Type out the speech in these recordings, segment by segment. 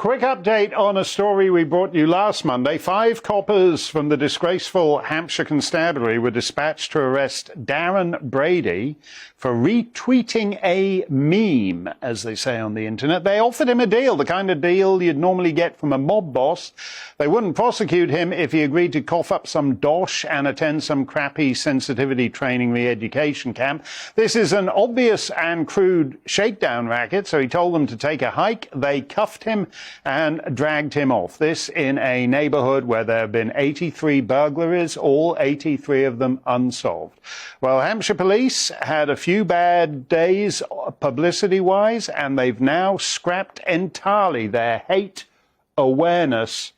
quick update on a story we brought you last Monday. 5 coppers from the disgraceful Hampshire constabulary were dispatched to arrest Darren Brady for retweeting a meme, as they say on the internet. They offered him a deal, the kind of deal you'd normally get from a mob boss. They wouldn't prosecute him if he agreed to cough up some dosh and attend some crappy sensitivity training re-education camp. This is an obvious and crude shakedown racket, so he told them to take a hike. They cuffed him and dragged him off. This in a neighborhood where there have been 83 burglaries, all 83 of them unsolved. Well, Hampshire police had a few bad days publicity-wise, and they've now scrapped entirely their hate awareness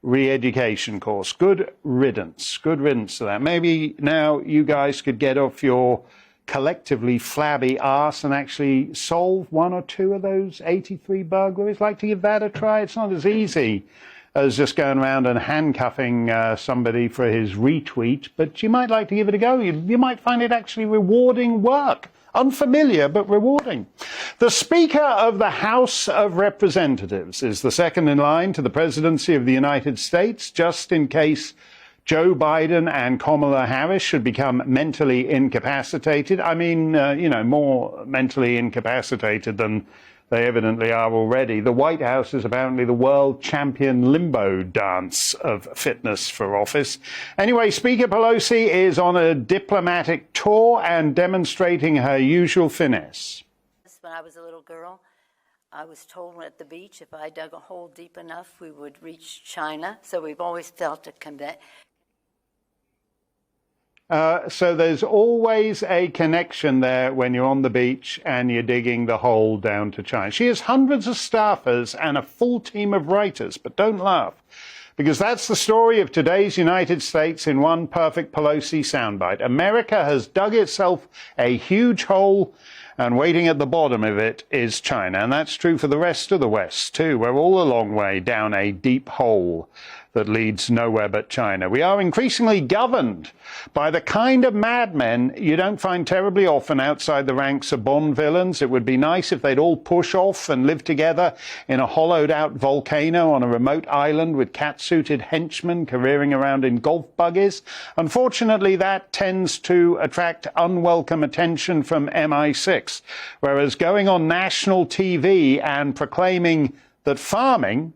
re-education course. Good riddance to that. Maybe now you guys could get off your collectively flabby arse and actually solve 1 or 2 of those 83 burglaries. Like to give that a try? It's not as easy as just going around and handcuffing somebody for his retweet, but you might like to give it a go. You might find it actually rewarding work. Unfamiliar, but rewarding. The Speaker of the House of Representatives is the second in line to the presidency of the United States, just in case Joe Biden and Kamala Harris should become mentally incapacitated. I mean, more mentally incapacitated than they evidently are already. The White House is apparently the world champion limbo dance of fitness for office. Anyway, Speaker Pelosi is on a diplomatic tour and demonstrating her usual finesse. When I was a little girl, I was told at the beach if I dug a hole deep enough, we would reach China. So we've always felt a connection. So there's always a connection there when you're on the beach and you're digging the hole down to China. She has hundreds of staffers and a full team of writers, but don't laugh, because that's the story of today's United States in one perfect Pelosi soundbite. America has dug itself a huge hole, and waiting at the bottom of it is China. And that's true for the rest of the West, too. We're all a long way down a deep hole that leads nowhere but China. We are increasingly governed by the kind of madmen you don't find terribly often outside the ranks of Bond villains. It would be nice if they'd all push off and live together in a hollowed-out volcano on a remote island with cat-suited henchmen careering around in golf buggies. Unfortunately, that tends to attract unwelcome attention from MI6, whereas going on national TV and proclaiming that farming,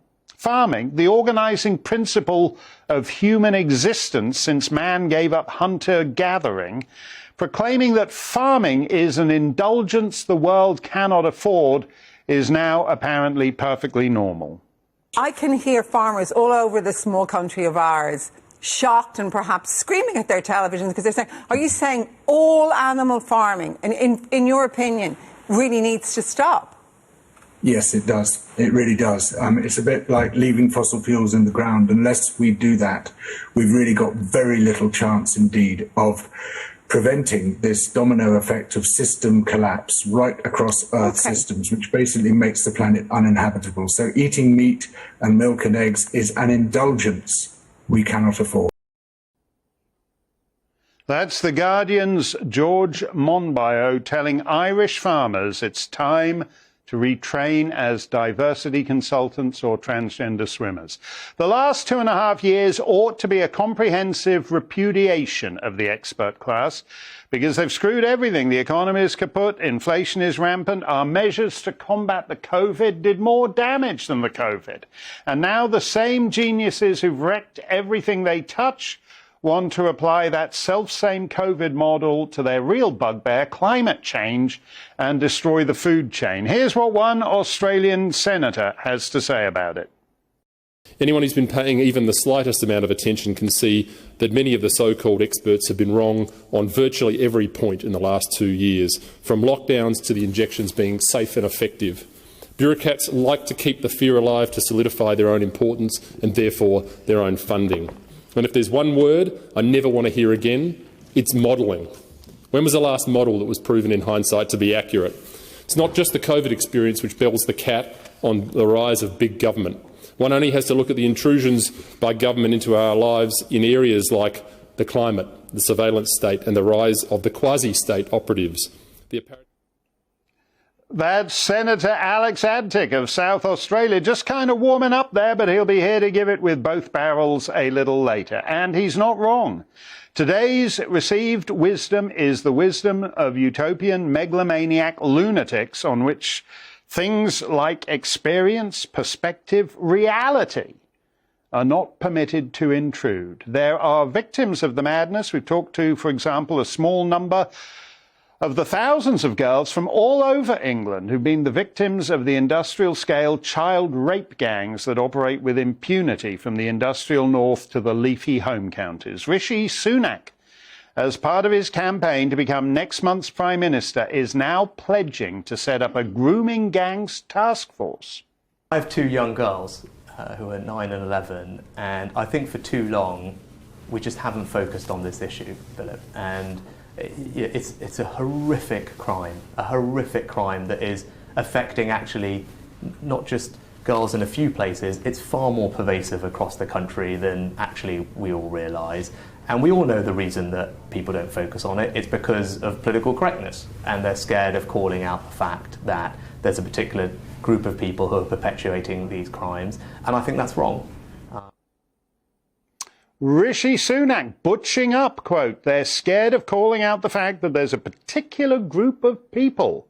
the organizing principle of human existence since man gave up hunter-gathering, proclaiming that farming is an indulgence the world cannot afford, is now apparently perfectly normal. I can hear farmers all over this small country of ours shocked and perhaps screaming at their televisions because they're saying, are you saying all animal farming, in your opinion, really needs to stop? Yes, it does. It really does. It's a bit like leaving fossil fuels in the ground. Unless we do that, we've really got very little chance indeed of preventing this domino effect of system collapse right across Earth systems, which basically makes the planet uninhabitable. So eating meat and milk and eggs is an indulgence we cannot afford. That's The Guardian's George Monbiot telling Irish farmers it's time to retrain as diversity consultants or transgender swimmers. The last 2.5 years ought to be a comprehensive repudiation of the expert class because they've screwed everything. The economy is kaput, inflation is rampant, our measures to combat the COVID did more damage than the COVID. And now the same geniuses who've wrecked everything they touch want to apply that self-same COVID model to their real bugbear, climate change, and destroy the food chain. Here's what one Australian senator has to say about it. Anyone who's been paying even the slightest amount of attention can see that many of the so-called experts have been wrong on virtually every point in the last 2 years, from lockdowns to the injections being safe and effective. Bureaucrats like to keep the fear alive to solidify their own importance and therefore their own funding. And if there's one word I never want to hear again, it's modelling. When was the last model that was proven in hindsight to be accurate? It's not just the COVID experience which bells the cat on the rise of big government. One only has to look at the intrusions by government into our lives in areas like the climate, the surveillance state and the rise of the quasi-state operatives. That's Senator Alex Adtick of South Australia, just kind of warming up there, but he'll be here to give it with both barrels a little later. And he's not wrong. Today's received wisdom is the wisdom of utopian megalomaniac lunatics on which things like experience, perspective, reality are not permitted to intrude. There are victims of the madness. We've talked to, for example, a small number of the thousands of girls from all over England who've been the victims of the industrial-scale child rape gangs that operate with impunity from the industrial north to the leafy home counties. Rishi Sunak, as part of his campaign to become next month's Prime Minister, is now pledging to set up a grooming gangs task force. I have two young girls who are 9 and 11, and I think for too long we just haven't focused on this issue, Philip. And it's a horrific crime that is affecting actually not just girls in a few places. It's far more pervasive across the country than actually we all realise. And we all know the reason that people don't focus on it. It's because of political correctness, and they're scared of calling out the fact that there's a particular group of people who are perpetuating these crimes, and I think that's wrong. Rishi Sunak butching up, quote, they're scared of calling out the fact that there's a particular group of people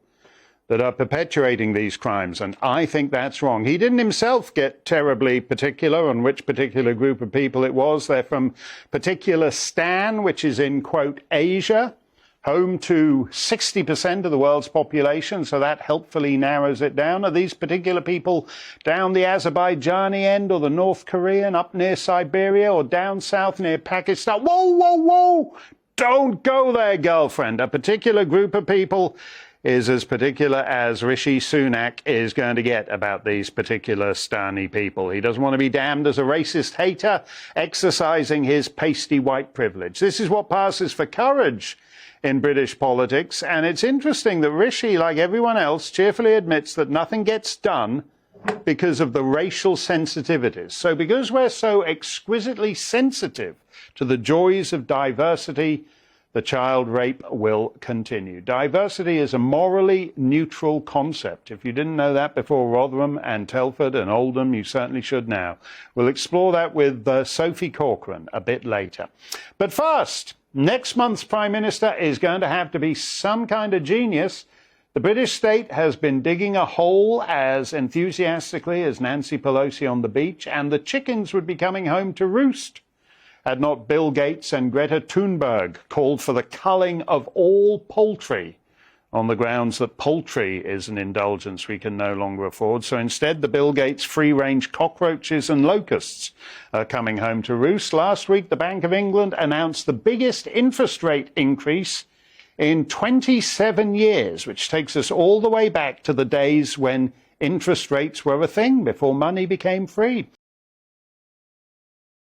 that are perpetuating these crimes, and I think that's wrong. He didn't himself get terribly particular on which particular group of people it was. They're from particular Steyn, which is in, quote, Asia, home to 60% of the world's population, so that helpfully narrows it down. Are these particular people down the Azerbaijani end or the North Korean, up near Siberia, or down south near Pakistan? Whoa, whoa, whoa! Don't go there, girlfriend. A particular group of people is as particular as Rishi Sunak is going to get about these particular Stani people. He doesn't want to be damned as a racist hater, exercising his pasty white privilege. This is what passes for courage in British politics, and it's interesting that Rishi, like everyone else, cheerfully admits that nothing gets done because of the racial sensitivities. So because we're so exquisitely sensitive to the joys of diversity, the child rape will continue. Diversity is a morally neutral concept. If you didn't know that before Rotherham and Telford and Oldham, you certainly should now. We'll explore that with Sophie Corcoran a bit later. But first, next month's Prime Minister is going to have to be some kind of genius. The British state has been digging a hole as enthusiastically as Nancy Pelosi on the beach, and the chickens would be coming home to roost had not Bill Gates and Greta Thunberg called for the culling of all poultry on the grounds that poultry is an indulgence we can no longer afford. So instead, the Bill Gates free-range cockroaches and locusts are coming home to roost. Last week, the Bank of England announced the biggest interest rate increase in 27 years, which takes us all the way back to the days when interest rates were a thing, before money became free.